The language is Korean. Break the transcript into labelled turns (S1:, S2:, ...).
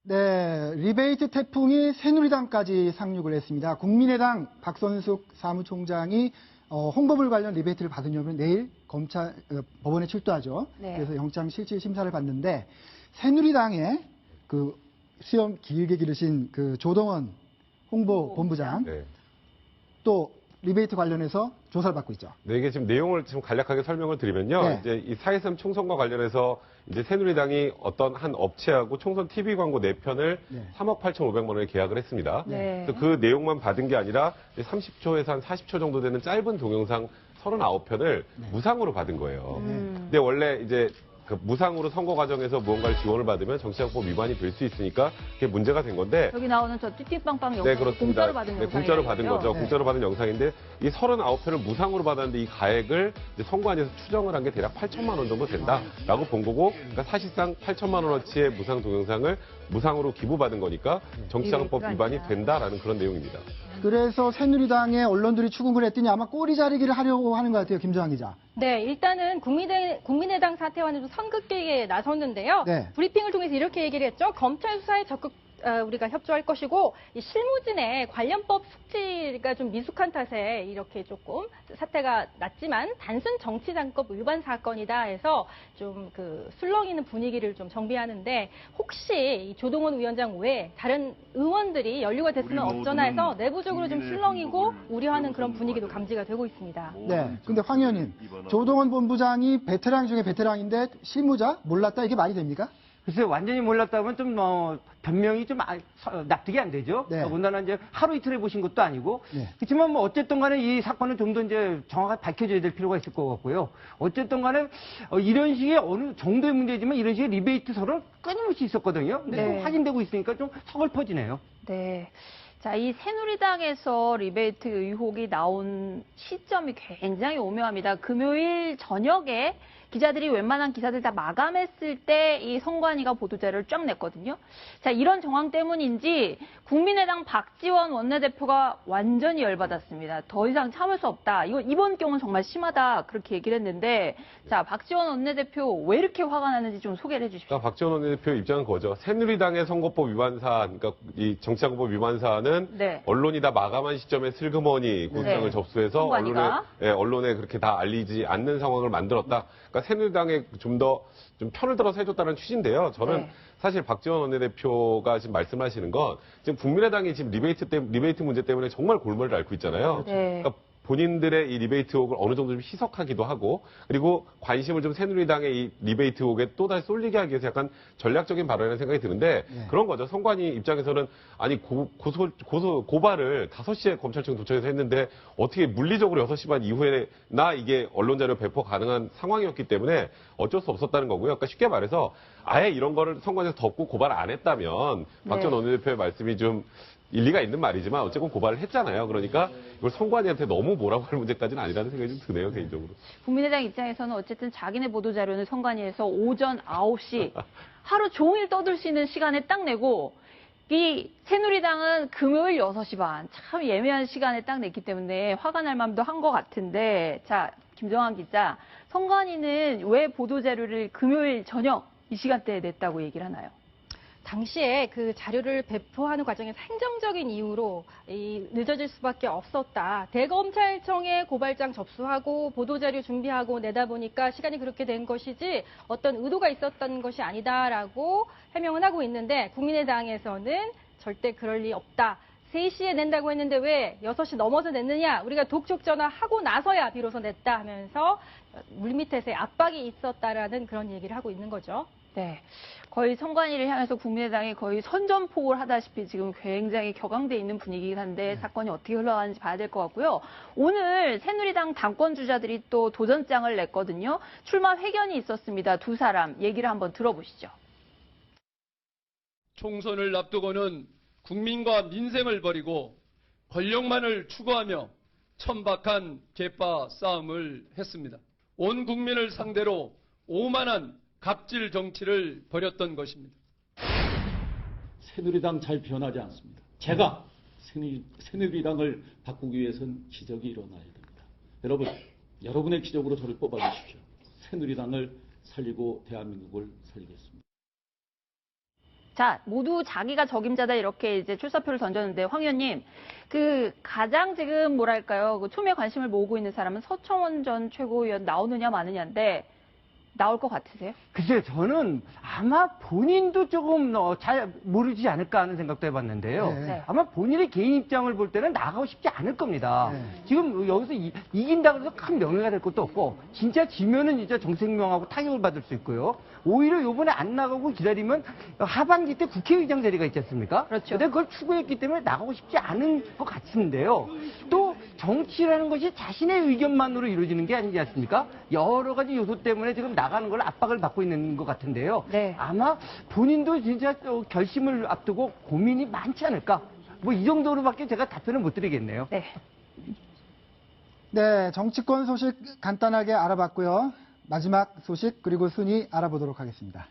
S1: 네, 리베이트 태풍이 새누리당까지 상륙을 했습니다. 국민의당 박선숙 사무총장이 홍보물 관련 리베이트를 받으려면 내일 법원에 출두하죠.
S2: 네.
S1: 그래서 영장 실질 심사를 받는데 새누리당의 그 수염 길게 기르신 그 조동원 홍보본부장
S3: 네.
S1: 또 리베이트 관련해서 조사를 받고 있죠.
S3: 네, 이게 지금 내용을 좀 간략하게 설명을 드리면요.
S1: 네.
S3: 이제 이 4.13 총선과 관련해서 이제 새누리당이 어떤 한 업체하고 총선 TV 광고 4편을
S1: 네.
S3: 3억 8,500만 원에 계약을 했습니다.
S2: 네.
S3: 그래서 그 내용만 받은 게 아니라 30초에서 한 40초 정도 되는 짧은 동영상 39편을 무상으로 받은 거예요. 근데 원래 이제 그 무상으로 선거 과정에서 무언가를 지원을 받으면 정치자금법 위반이 될 수 있으니까 그게 문제가 된 건데.
S2: 여기 나오는 저 띠띠빵빵 영상
S3: 네, 그렇습니다.
S2: 공짜로 받은
S3: 네,
S2: 영상이죠.
S3: 공짜로 받은 거죠.
S1: 네.
S3: 공짜로 받은 영상인데 이 39편을 무상으로 받았는데 이 가액을 이제 선관위에서 추정을 한 게 대략 8천만 원 정도 된다라고 본 거고, 그러니까 사실상 8천만 원어치의 무상 동영상을 무상으로 기부받은 거니까 정치자금법 위반이 된다라는 그런 내용입니다.
S1: 그래서 새누리당의 언론들이 추궁을 했더니 아마 꼬리 자르기를 하려고 하는 것 같아요. 김정환 기자.
S4: 네, 일단은 국민의당 사퇴와는 좀 선긋기에 나섰는데요.
S1: 네.
S4: 브리핑을 통해서 이렇게 얘기를 했죠. 검찰 수사에 적극 우리가 협조할 것이고 이 실무진의 관련법 숙지가 좀 미숙한 탓에 이렇게 조금 사태가 났지만 단순 정치자금법 위반 사건이다 해서 좀 그 술렁이는 분위기를 좀 정비하는데, 혹시 이 조동원 위원장 외에 다른 의원들이 연루가 됐으면 어쩌나 해서 내부적으로 좀 술렁이고 우려하는 그런 분위기도 감지가 되고 있습니다.
S1: 네. 근데 황 의원님, 조동원 본부장이 베테랑 중에 베테랑인데 실무자 몰랐다 이게 말이 됩니까?
S5: 글쎄 완전히 몰랐다면 좀 변명이 좀 납득이 안 되죠.
S1: 네.
S5: 더군다나 이제 하루 이틀 해보신 것도 아니고.
S1: 네.
S5: 그렇지만 뭐 어쨌든 간에 이 사건은 좀 더 이제 정확하게 밝혀져야 될 필요가 있을 것 같고요. 어쨌든 간에 이런 식의 어느 정도의 문제지만 이런 식의 리베이트 설은 끊임없이 있었거든요. 근데
S2: 네.
S5: 또 확인되고 있으니까 좀 서글퍼지네요.
S2: 네. 자, 이 새누리당에서 리베이트 의혹이 나온 시점이 굉장히 오묘합니다. 금요일 저녁에 기자들이 웬만한 기사들 다 마감했을 때 이 선관위가 보도자료를 쫙 냈거든요. 자, 이런 정황 때문인지 국민의당 박지원 원내대표가 완전히 열받았습니다. 더 이상 참을 수 없다. 이번 경우는 정말 심하다. 그렇게 얘기를 했는데, 자, 박지원 원내대표 왜 이렇게 화가 나는지 좀 소개를 해주십시오.
S3: 그러니까 박지원 원내대표 입장은 그거죠. 새누리당의 선거법 위반 사안, 그러니까 이 정치자금법 위반 사안은
S2: 네.
S3: 언론이 다 마감한 시점에 슬그머니 고소장을
S2: 네.
S3: 접수해서
S2: 선관위가.
S3: 언론에 그렇게 다 알리지 않는 상황을 만들었다. 그러니까 새누리당에 좀 편을 들어서 해줬다는 취지인데요. 저는
S2: 네.
S3: 사실 박지원 원내대표가 지금 말씀하시는 건 지금 국민의당이 지금 리베이트 문제 때문에 정말 골머리를 앓고 있잖아요.
S2: 네.
S3: 그러니까 본인들의 이 리베이트 의혹을 어느 정도 좀 희석하기도 하고, 그리고 관심을 좀 새누리당의 이 리베이트 의혹에 또다시 쏠리게 하기 위해서 약간 전략적인 발언이라는 생각이 드는데, 그런 거죠. 선관위 입장에서는 아니 고발을 5시에 검찰청 도착해서 했는데 어떻게 물리적으로 6시 반 이후에나 이게 언론 자료 배포 가능한 상황이었기 때문에 어쩔 수 없었다는 거고요. 그러니까 쉽게 말해서 아예 이런 거를 선관위에서 덮고 고발 안 했다면 박지원 원내대표의 말씀이 좀 일리가 있는 말이지만 어쨌든 고발을 했잖아요. 그러니까 이걸 선관위한테 너무 뭐라고 할 문제까지는 아니라는 생각이 좀 드네요, 개인적으로.
S2: 국민의당 입장에서는 어쨌든 자기네 보도자료는 선관위에서 오전 9시 하루 종일 떠들 수 있는 시간에 딱 내고, 이 새누리당은 금요일 6시 반, 참 예매한 시간에 딱 냈기 때문에 화가 날 맘도 한 것 같은데, 자, 김정환 기자, 선관위는 왜 보도자료를 금요일 저녁 이 시간대에 냈다고 얘기를 하나요?
S4: 당시에 그 자료를 배포하는 과정에서 행정적인 이유로 늦어질 수밖에 없었다. 대검찰청에 고발장 접수하고 보도자료 준비하고 내다 보니까 시간이 그렇게 된 것이지 어떤 의도가 있었던 것이 아니다라고 해명은 하고 있는데, 국민의당에서는 절대 그럴 리 없다. 3시에 낸다고 했는데 왜 6시 넘어서 냈느냐? 우리가 독촉 전화하고 나서야 비로소 냈다 하면서 물밑에서의 압박이 있었다라는 그런 얘기를 하고 있는 거죠.
S2: 네. 거의 선관위를 향해서 국민의당이 거의 선전포고를 하다시피 지금 굉장히 격앙돼 있는 분위기긴 한데 사건이 어떻게 흘러가는지 봐야 될 것 같고요. 오늘 새누리당 당권 주자들이 또 도전장을 냈거든요. 출마 회견이 있었습니다. 두 사람 얘기를 한번 들어보시죠.
S6: 총선을 앞두고는 국민과 민생을 버리고 권력만을 추구하며 천박한 계파 싸움을 했습니다. 온 국민을 상대로 오만한 갑질 정치를 벌였던 것입니다.
S7: 새누리당 잘 변하지 않습니다. 제가 새누리당을 바꾸기 위해서는 기적이 일어나야 됩니다. 여러분, 여러분의 기적으로 저를 뽑아주십시오. 새누리당을 살리고 대한민국을 살리겠습니다.
S2: 자, 모두 자기가 적임자다 이렇게 이제 출사표를 던졌는데 황 의원님, 그 가장 지금 뭐랄까요, 그 초미의 관심을 모으고 있는 사람은 서청원 전 최고위원 나오느냐 마느냐인데 나올 것 같으세요?
S5: 글쎄요, 저는 아마 본인도 조금 잘 모르지 않을까 하는 생각도 해봤는데요.
S1: 네.
S5: 아마 본인의 개인 입장을 볼 때는 나가고 싶지 않을 겁니다.
S1: 네.
S5: 지금 여기서 이긴다고 해서 큰 명예가 될 것도 없고, 진짜 지면은 진짜 정생명하고 타격을 받을 수 있고요. 오히려 요번에 안 나가고 기다리면 하반기 때 국회의장 자리가 있지 않습니까?
S2: 그렇죠.
S5: 근데 그걸 추구했기 때문에 나가고 싶지 않은 것 같은데요. 또 정치라는 것이 자신의 의견만으로 이루어지는 게 아니지 않습니까? 여러 가지 요소 때문에 지금 나가는 걸 압박을 받고 있는 것 같은데요.
S2: 네.
S5: 아마 본인도 진짜 결심을 앞두고 고민이 많지 않을까? 뭐 이 정도로밖에 제가 답변을 못 드리겠네요.
S2: 네.
S1: 네, 정치권 소식 간단하게 알아봤고요. 마지막 소식 그리고 순위 알아보도록 하겠습니다.